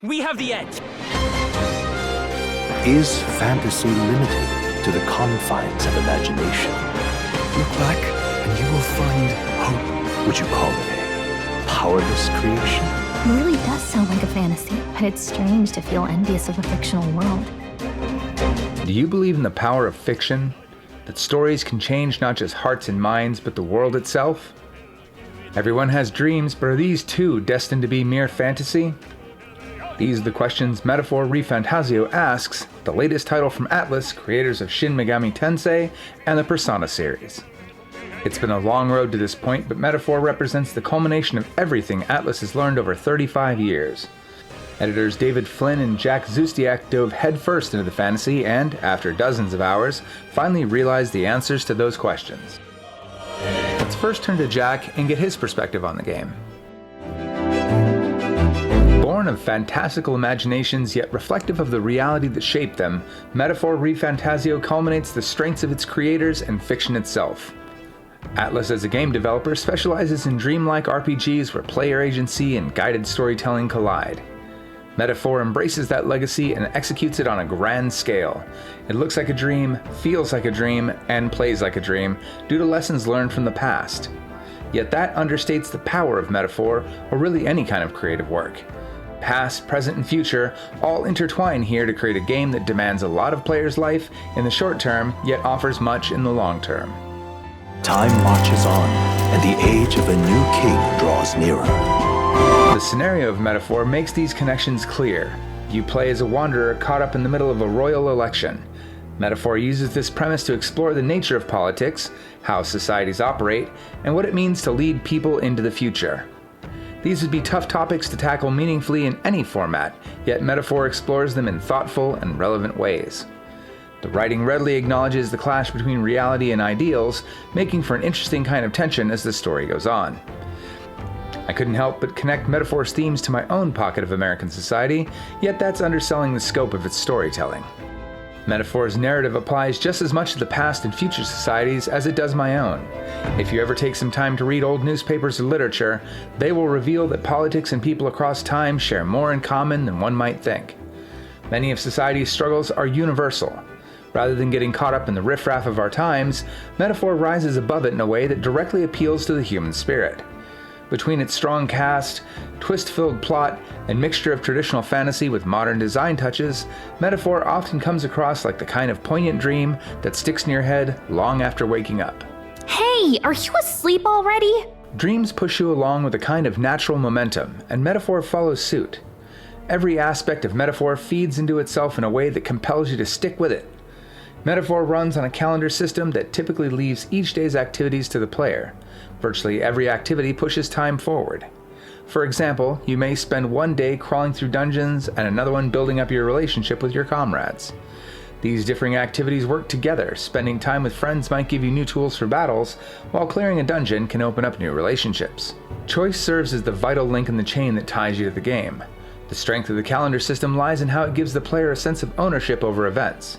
We have the edge! Is fantasy limited to the confines of imagination? Look back, and you will find hope. Would you call it a powerless creation? It really does sound like a fantasy, but it's strange to feel envious of a fictional world. Do you believe in the power of fiction? That stories can change not just hearts and minds, but the world itself? Everyone has dreams, but are these too destined to be mere fantasy? These are the questions Metaphor ReFantazio asks, the latest title from ATLUS, creators of Shin Megami Tensei and the Persona series. It's been a long road to this point, but Metaphor represents the culmination of everything ATLUS has learned over 35 years. Editors David Flynn and Jack Zustiak dove headfirst into the fantasy and, after dozens of hours, finally realized the answers to those questions. Let's first turn to Jack and get his perspective on the game. Born of fantastical imaginations yet reflective of the reality that shaped them, Metaphor ReFantazio culminates the strengths of its creators and fiction itself. ATLUS as a game developer specializes in dreamlike RPGs where player agency and guided storytelling collide. Metaphor embraces that legacy and executes it on a grand scale. It looks like a dream, feels like a dream, and plays like a dream due to lessons learned from the past. Yet that understates the power of Metaphor, or really any kind of creative work. Past, present, and future all intertwine here to create a game that demands a lot of players' life in the short term, yet offers much in the long term. Time marches on, and the age of a new king draws nearer. The scenario of Metaphor makes these connections clear. You play as a wanderer caught up in the middle of a royal election. Metaphor uses this premise to explore the nature of politics, how societies operate, and what it means to lead people into the future. These would be tough topics to tackle meaningfully in any format, yet Metaphor explores them in thoughtful and relevant ways. The writing readily acknowledges the clash between reality and ideals, making for an interesting kind of tension as the story goes on. I couldn't help but connect Metaphor's themes to my own pocket of American society, yet that's underselling the scope of its storytelling. Metaphor's narrative applies just as much to the past and future societies as it does my own. If you ever take some time to read old newspapers or literature, they will reveal that politics and people across time share more in common than one might think. Many of society's struggles are universal. Rather than getting caught up in the riffraff of our times, Metaphor rises above it in a way that directly appeals to the human spirit. Between its strong cast, twist-filled plot, and mixture of traditional fantasy with modern design touches, Metaphor often comes across like the kind of poignant dream that sticks in your head long after waking up. Hey, are you asleep already? Dreams push you along with a kind of natural momentum, and Metaphor follows suit. Every aspect of Metaphor feeds into itself in a way that compels you to stick with it. Metaphor runs on a calendar system that typically leaves each day's activities to the player. Virtually every activity pushes time forward. For example, you may spend one day crawling through dungeons and another one building up your relationship with your comrades. These differing activities work together. Spending time with friends might give you new tools for battles, while clearing a dungeon can open up new relationships. Choice serves as the vital link in the chain that ties you to the game. The strength of the calendar system lies in how it gives the player a sense of ownership over events.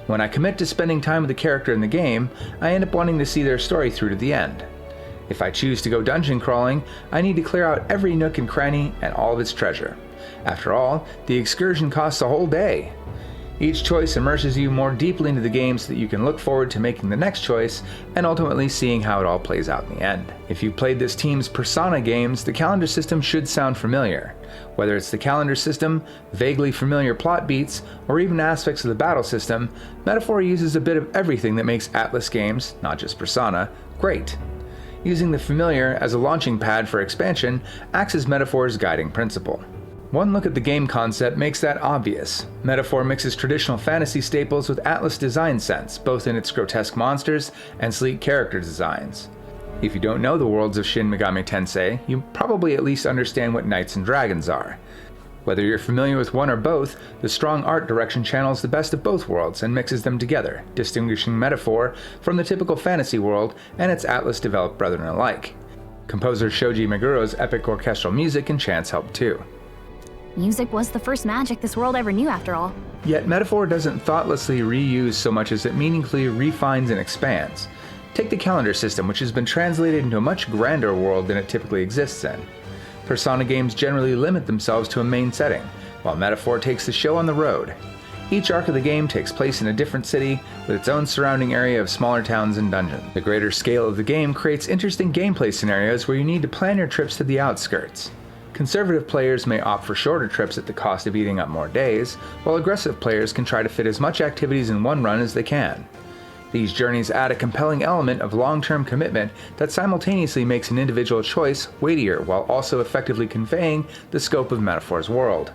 When I commit to spending time with the character in the game, I end up wanting to see their story through to the end. If I choose to go dungeon crawling, I need to clear out every nook and cranny and all of its treasure. After all, the excursion costs a whole day. Each choice immerses you more deeply into the game so that you can look forward to making the next choice and ultimately seeing how it all plays out in the end. If you've played this team's Persona games, the calendar system should sound familiar. Whether it's the calendar system, vaguely familiar plot beats, or even aspects of the battle system, Metaphor uses a bit of everything that makes ATLUS games, not just Persona, great. Using the familiar as a launching pad for expansion acts as Metaphor's guiding principle. One look at the game concept makes that obvious. Metaphor mixes traditional fantasy staples with ATLUS design sense, both in its grotesque monsters and sleek character designs. If you don't know the worlds of Shin Megami Tensei, you probably at least understand what knights and dragons are. Whether you're familiar with one or both, the strong art direction channels the best of both worlds and mixes them together, distinguishing Metaphor from the typical fantasy world and its ATLUS-developed brethren alike. Composer Shoji Meguro's epic orchestral music and chants help too. Music was the first magic this world ever knew, after all. Yet Metaphor doesn't thoughtlessly reuse so much as it meaningfully refines and expands. Take the calendar system, which has been translated into a much grander world than it typically exists in. Persona games generally limit themselves to a main setting. while Metaphor takes the show on the road. Each arc of the game takes place in a different city, with its own surrounding area of smaller towns and dungeons. The greater scale of the game creates interesting gameplay scenarios where you need to plan your trips to the outskirts. Conservative players may opt for shorter trips at the cost of eating up more days, while aggressive players can try to fit as much activities in one run as they can. These journeys add a compelling element of long-term commitment that simultaneously makes an individual choice weightier while also effectively conveying the scope of Metaphor's world.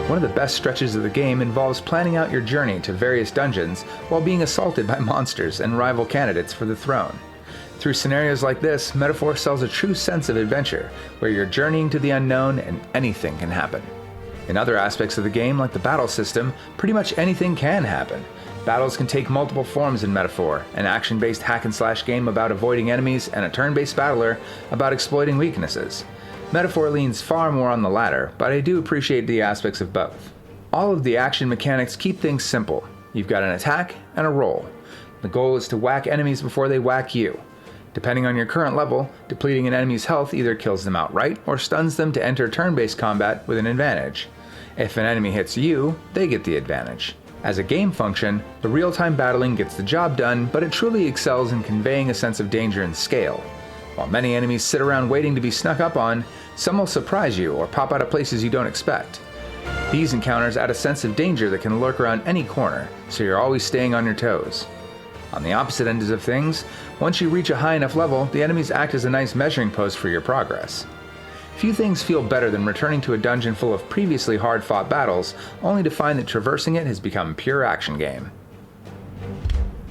One of the best stretches of the game involves planning out your journey to various dungeons while being assaulted by monsters and rival candidates for the throne. Through scenarios like this, Metaphor sells a true sense of adventure, where you're journeying to the unknown and anything can happen. In other aspects of the game, like the battle system, pretty much anything can happen. Battles can take multiple forms in Metaphor, an action-based hack-and-slash game about avoiding enemies and a turn-based battler about exploiting weaknesses. Metaphor leans far more on the latter, but I do appreciate the aspects of both. All of the action mechanics keep things simple. You've got an attack and a roll. The goal is to whack enemies before they whack you. Depending on your current level, depleting an enemy's health either kills them outright or stuns them to enter turn-based combat with an advantage. If an enemy hits you, they get the advantage. As a game function, the real-time battling gets the job done, but it truly excels in conveying a sense of danger and scale. While many enemies sit around waiting to be snuck up on, some will surprise you or pop out of places you don't expect. These encounters add a sense of danger that can lurk around any corner, so you're always staying on your toes. On the opposite ends of things, once you reach a high enough level, the enemies act as a nice measuring post for your progress. Few things feel better than returning to a dungeon full of previously hard-fought battles, only to find that traversing it has become a pure action game.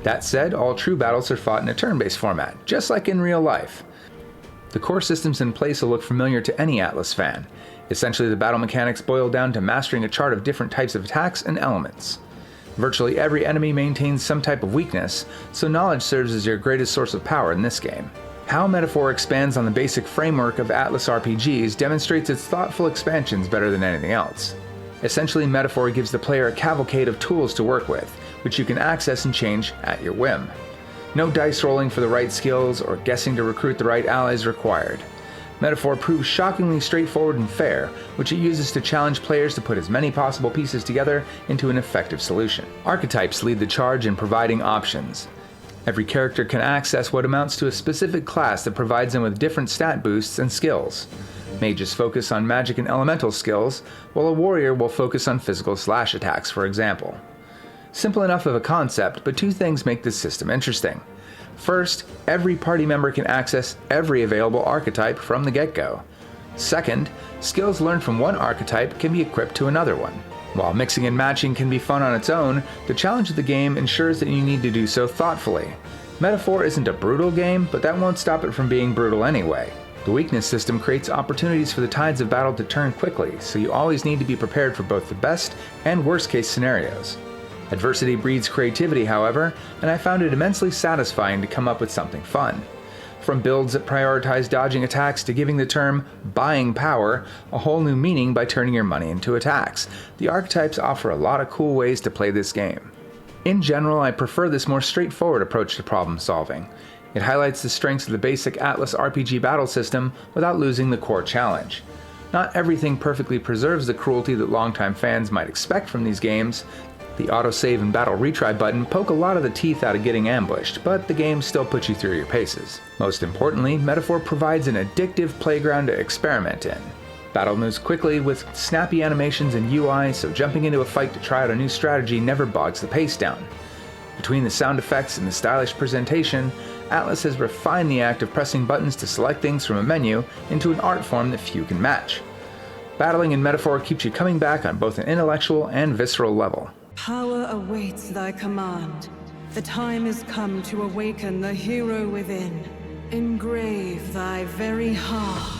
That said, all true battles are fought in a turn-based format, just like in real life. The core systems in place will look familiar to any ATLUS fan. Essentially, the battle mechanics boil down to mastering a chart of different types of attacks and elements. Virtually every enemy maintains some type of weakness, so knowledge serves as your greatest source of power in this game. How Metaphor expands on the basic framework of ATLUS RPGs demonstrates its thoughtful expansions better than anything else. Essentially, Metaphor gives the player a cavalcade of tools to work with, which you can access and change at your whim. No dice rolling for the right skills or guessing to recruit the right allies required. Metaphor proves shockingly straightforward and fair, which it uses to challenge players to put as many possible pieces together into an effective solution. Archetypes lead the charge in providing options. Every character can access what amounts to a specific class that provides them with different stat boosts and skills. Mages focus on magic and elemental skills, while a warrior will focus on physical slash attacks, for example. Simple enough of a concept, but two things make this system interesting. First, every party member can access every available archetype from the get-go. Second, skills learned from one archetype can be equipped to another one. While mixing and matching can be fun on its own, the challenge of the game ensures that you need to do so thoughtfully. Metaphor isn't a brutal game, but that won't stop it from being brutal anyway. The weakness system creates opportunities for the tides of battle to turn quickly, so you always need to be prepared for both the best and worst case scenarios. Adversity breeds creativity, however, and I found it immensely satisfying to come up with something fun. From builds that prioritize dodging attacks to giving the term buying power a whole new meaning by turning your money into attacks, the archetypes offer a lot of cool ways to play this game. In general, I prefer this more straightforward approach to problem solving. It highlights the strengths of the basic ATLUS RPG battle system without losing the core challenge. Not everything perfectly preserves the cruelty that longtime fans might expect from these games. The autosave and battle retry button poke a lot of the teeth out of getting ambushed, but the game still puts you through your paces. Most importantly, Metaphor provides an addictive playground to experiment in. Battle moves quickly with snappy animations and UI, so jumping into a fight to try out a new strategy never bogs the pace down. Between the sound effects and the stylish presentation, ATLUS has refined the act of pressing buttons to select things from a menu into an art form that few can match. Battling in Metaphor keeps you coming back on both an intellectual and visceral level. Power awaits thy command. The time is come to awaken the hero within. Engrave thy very heart.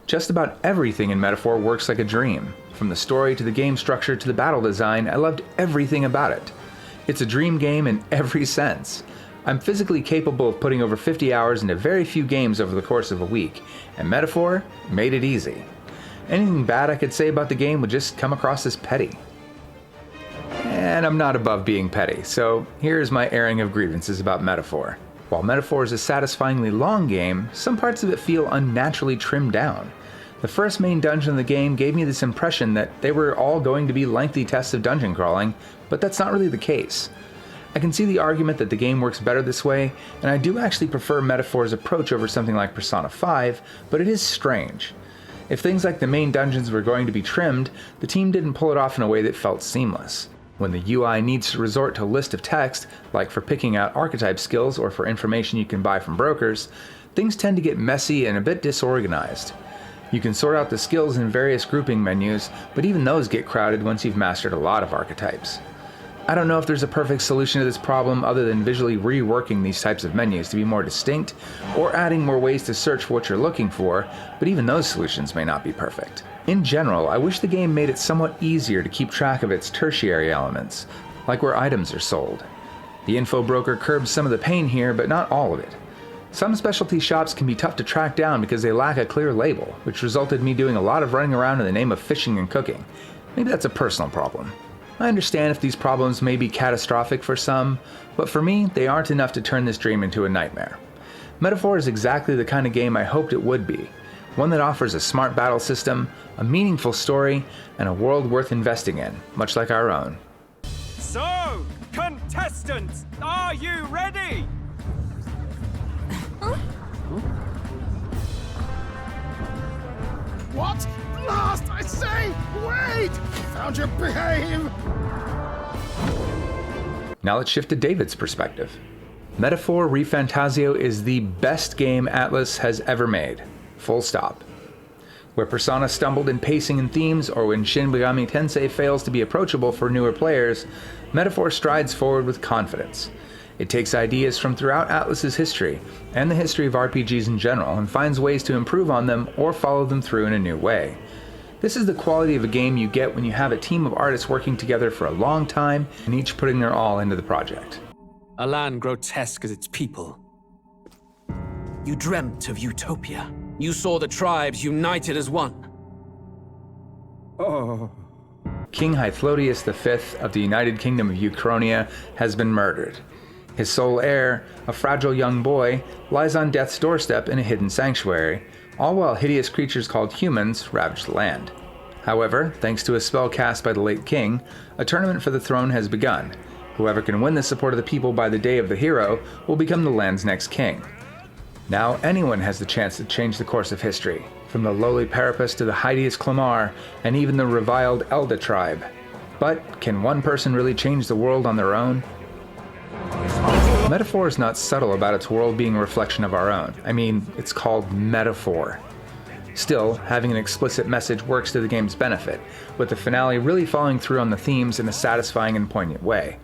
Just about everything in Metaphor works like a dream. From the story to the game structure to the battle design, I loved everything about it. It's a dream game in every sense. I'm physically capable of putting over 50 hours into very few games over the course of a week, and Metaphor made it easy. Anything bad I could say about the game would just come across as petty. And I'm not above being petty, so here's my airing of grievances about Metaphor. While Metaphor is a satisfyingly long game, some parts of it feel unnaturally trimmed down. The first main dungeon of the game gave me this impression that they were all going to be lengthy tests of dungeon crawling, but that's not really the case. I can see the argument that the game works better this way, and I do actually prefer Metaphor's approach over something like Persona 5, but it is strange. If things like the main dungeons were going to be trimmed, the team didn't pull it off in a way that felt seamless. When the UI needs to resort to a list of text, like for picking out archetype skills or for information you can buy from brokers, things tend to get messy and a bit disorganized. You can sort out the skills in various grouping menus, but even those get crowded once you've mastered a lot of archetypes. I don't know if there's a perfect solution to this problem other than visually reworking these types of menus to be more distinct, or adding more ways to search for what you're looking for, but even those solutions may not be perfect. In general, I wish the game made it somewhat easier to keep track of its tertiary elements, like where items are sold. The info broker curbs some of the pain here, but not all of it. Some specialty shops can be tough to track down because they lack a clear label, which resulted in me doing a lot of running around in the name of fishing and cooking. Maybe that's a personal problem. I understand if these problems may be catastrophic for some, but for me, they aren't enough to turn this dream into a nightmare. Metaphor is exactly the kind of game I hoped it would be. One that offers a smart battle system, a meaningful story, and a world worth investing in, much like our own. So, contestants, are you ready? What? Last, I say! Wait! Found your behave! Now let's shift to David's perspective. Metaphor ReFantazio is the best game ATLUS has ever made. Full stop. Where Persona stumbled in pacing and themes, or when Shin Megami Tensei fails to be approachable for newer players, Metaphor strides forward with confidence. It takes ideas from throughout ATLUS's history, and the history of RPGs in general, and finds ways to improve on them or follow them through in a new way. This is the quality of a game you get when you have a team of artists working together for a long time, and each putting their all into the project. A land grotesque as its people. You dreamt of utopia. You saw the tribes united as one. King Hythlodaeus V of the United Kingdom of Uchronia has been murdered. His sole heir, a fragile young boy, lies on death's doorstep in a hidden sanctuary, all while hideous creatures called humans ravage the land. However, thanks to a spell cast by the late king, a tournament for the throne has begun. Whoever can win the support of the people by the day of the hero will become the land's next king. Now anyone has the chance to change the course of history, from the lowly Parapus to the hideous Clamar, and even the reviled Elda tribe. But can one person really change the world on their own? Metaphor is not subtle about its world being a reflection of our own. I mean, it's called Metaphor. Still, having an explicit message works to the game's benefit, with the finale really following through on the themes in a satisfying and poignant way.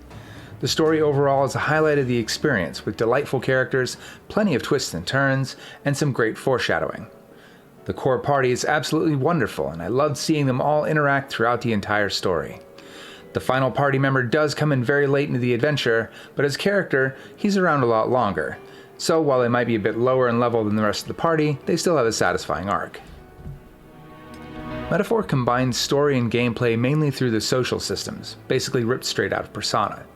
The story overall is a highlight of the experience, with delightful characters, plenty of twists and turns, and some great foreshadowing. The core party is absolutely wonderful, and I loved seeing them all interact throughout the entire story. The final party member does come in very late into the adventure, but as character, he's around a lot longer. So while they might be a bit lower in level than the rest of the party, they still have a satisfying arc. Metaphor combines story and gameplay mainly through the social systems, basically ripped straight out of Persona.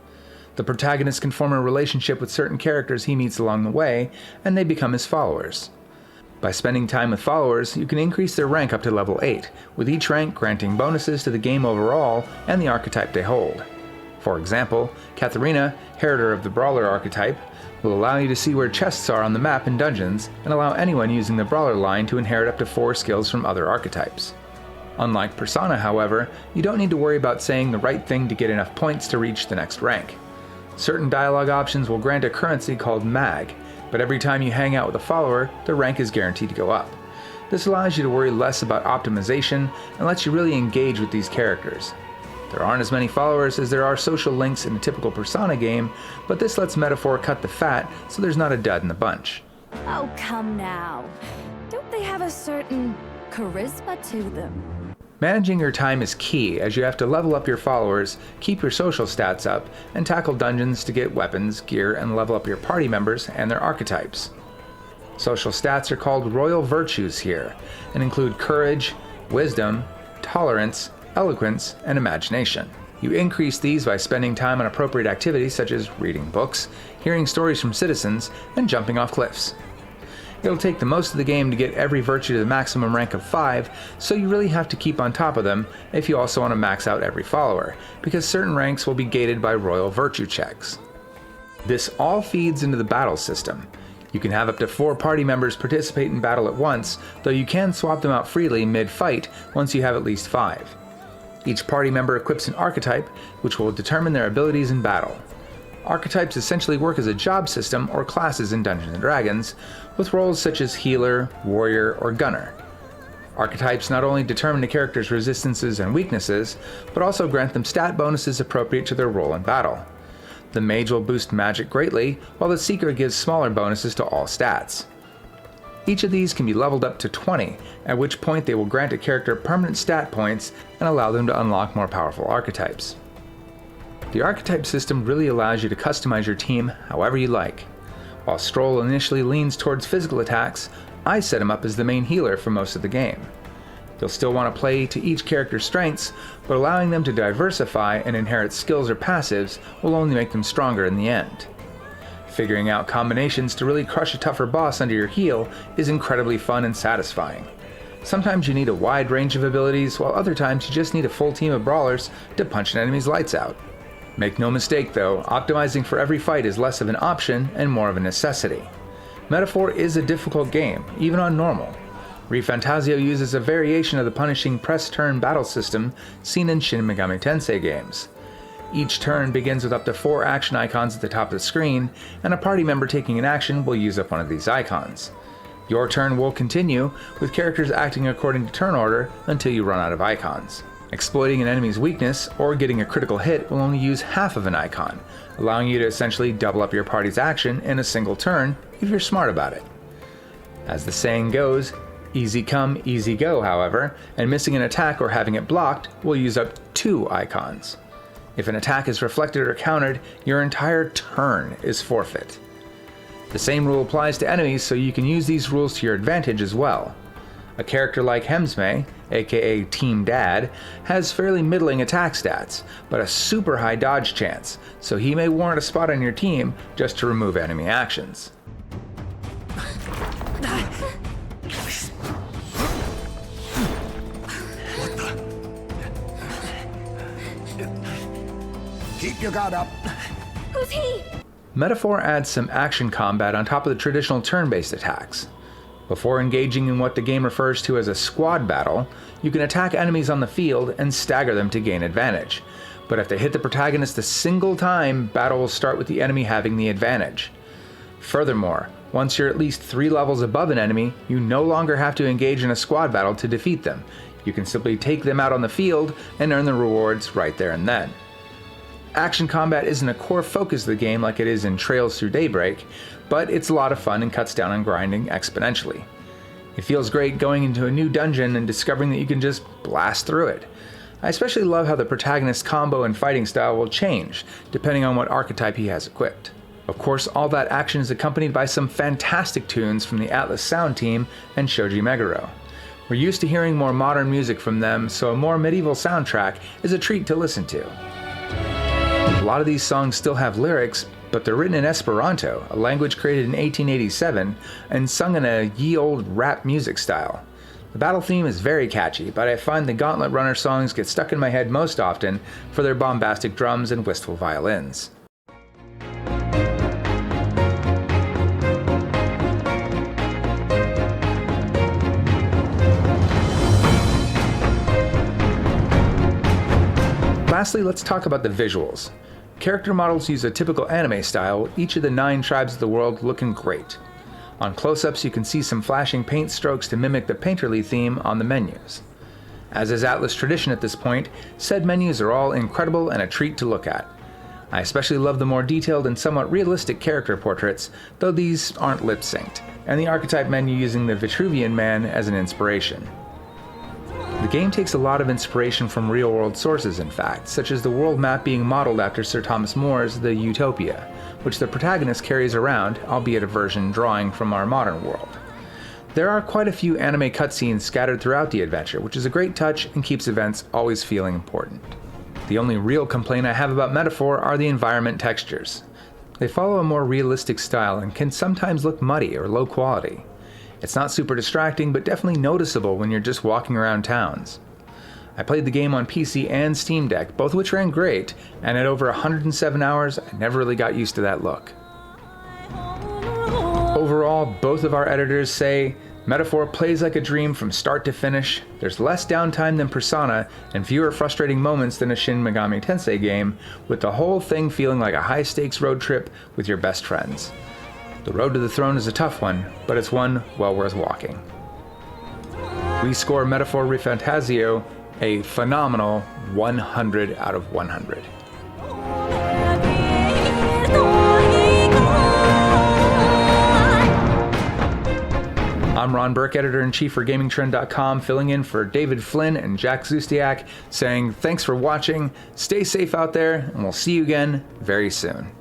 The protagonist can form a relationship with certain characters he meets along the way, and they become his followers. By spending time with followers, you can increase their rank up to level 8, with each rank granting bonuses to the game overall and the archetype they hold. For example, Katharina, Heriter of the Brawler archetype, will allow you to see where chests are on the map in dungeons, and allow anyone using the Brawler line to inherit up to 4 skills from other archetypes. Unlike Persona, however, you don't need to worry about saying the right thing to get enough points to reach the next rank. Certain dialogue options will grant a currency called mag, but every time you hang out with a follower, their rank is guaranteed to go up. This allows you to worry less about optimization and lets you really engage with these characters. There aren't as many followers as there are social links in a typical Persona game, but this lets Metaphor cut the fat so there's not a dud in the bunch. Oh, come now. Don't they have a certain charisma to them? Managing your time is key, as you have to level up your followers, keep your social stats up, and tackle dungeons to get weapons, gear, and level up your party members and their archetypes. Social stats are called royal virtues here, and include courage, wisdom, tolerance, eloquence, and imagination. You increase these by spending time on appropriate activities such as reading books, hearing stories from citizens, and jumping off cliffs. It'll take the most of the game to get every virtue to the maximum rank of 5, so you really have to keep on top of them if you also want to max out every follower, because certain ranks will be gated by royal virtue checks. This all feeds into the battle system. You can have up to 4 party members participate in battle at once, though you can swap them out freely mid-fight once you have at least 5. Each party member equips an archetype, which will determine their abilities in battle. Archetypes essentially work as a job system or classes in Dungeons & Dragons, with roles such as healer, warrior, or gunner. Archetypes not only determine the character's resistances and weaknesses, but also grant them stat bonuses appropriate to their role in battle. The mage will boost magic greatly, while the seeker gives smaller bonuses to all stats. Each of these can be leveled up to 20, at which point they will grant a character permanent stat points and allow them to unlock more powerful archetypes. The archetype system really allows you to customize your team however you like. While Stroll initially leans towards physical attacks, I set him up as the main healer for most of the game. You'll still want to play to each character's strengths, but allowing them to diversify and inherit skills or passives will only make them stronger in the end. Figuring out combinations to really crush a tougher boss under your heel is incredibly fun and satisfying. Sometimes you need a wide range of abilities, while other times you just need a full team of brawlers to punch an enemy's lights out. Make no mistake though, optimizing for every fight is less of an option and more of a necessity. Metaphor is a difficult game, even on normal. ReFantazio uses a variation of the punishing press-turn battle system seen in Shin Megami Tensei games. Each turn begins with up to 4 action icons at the top of the screen, and a party member taking an action will use up one of these icons. Your turn will continue, with characters acting according to turn order until you run out of icons. Exploiting an enemy's weakness or getting a critical hit will only use half of an icon, allowing you to essentially double up your party's action in a single turn if you're smart about it. As the saying goes, easy come, easy go, however, and missing an attack or having it blocked will use up 2 icons. If an attack is reflected or countered, your entire turn is forfeit. The same rule applies to enemies, so you can use these rules to your advantage as well. A character like Hemsmay, aka Team Dad, has fairly middling attack stats, but a super high dodge chance, so he may warrant a spot on your team just to remove enemy actions. Keep your guard up. Who's he? Metaphor adds some action combat on top of the traditional turn-based attacks. Before engaging in what the game refers to as a squad battle, you can attack enemies on the field and stagger them to gain advantage. But if they hit the protagonist a single time, battle will start with the enemy having the advantage. Furthermore, once you're at least 3 levels above an enemy, you no longer have to engage in a squad battle to defeat them. You can simply take them out on the field and earn the rewards right there and then. Action combat isn't a core focus of the game like it is in Trails Through Daybreak, but it's a lot of fun and cuts down on grinding exponentially. It feels great going into a new dungeon and discovering that you can just blast through it. I especially love how the protagonist's combo and fighting style will change, depending on what archetype he has equipped. Of course, all that action is accompanied by some fantastic tunes from the ATLUS sound team and Shoji Meguro. We're used to hearing more modern music from them, so a more medieval soundtrack is a treat to listen to. A lot of these songs still have lyrics, but they're written in Esperanto, a language created in 1887, and sung in a ye olde rap music style. The battle theme is very catchy, but I find the Gauntlet Runner songs get stuck in my head most often for their bombastic drums and wistful violins. Lastly, let's talk about the visuals. Character models use a typical anime style, with each of the 9 tribes of the world looking great. On close-ups you can see some flashing paint strokes to mimic the painterly theme on the menus. As is ATLUS tradition at this point, said menus are all incredible and a treat to look at. I especially love the more detailed and somewhat realistic character portraits, though these aren't lip-synced, and the archetype menu using the Vitruvian Man as an inspiration. The game takes a lot of inspiration from real-world sources, in fact, such as the world map being modeled after Sir Thomas More's The Utopia, which the protagonist carries around, albeit a version drawing from our modern world. There are quite a few anime cutscenes scattered throughout the adventure, which is a great touch and keeps events always feeling important. The only real complaint I have about Metaphor are the environment textures. They follow a more realistic style and can sometimes look muddy or low quality. It's not super distracting, but definitely noticeable when you're just walking around towns. I played the game on PC and Steam Deck, both of which ran great, and at over 107 hours, I never really got used to that look. Overall, both of our editors say, Metaphor plays like a dream from start to finish. There's less downtime than Persona, and fewer frustrating moments than a Shin Megami Tensei game, with the whole thing feeling like a high-stakes road trip with your best friends. The road to the throne is a tough one, but it's one well worth walking. We score Metaphor ReFantazio a phenomenal 100 out of 100. I'm Ron Burke, editor-in-chief for GamingTrend.com, filling in for David Flynn and Jack Zustiak, saying thanks for watching, stay safe out there, and we'll see you again very soon.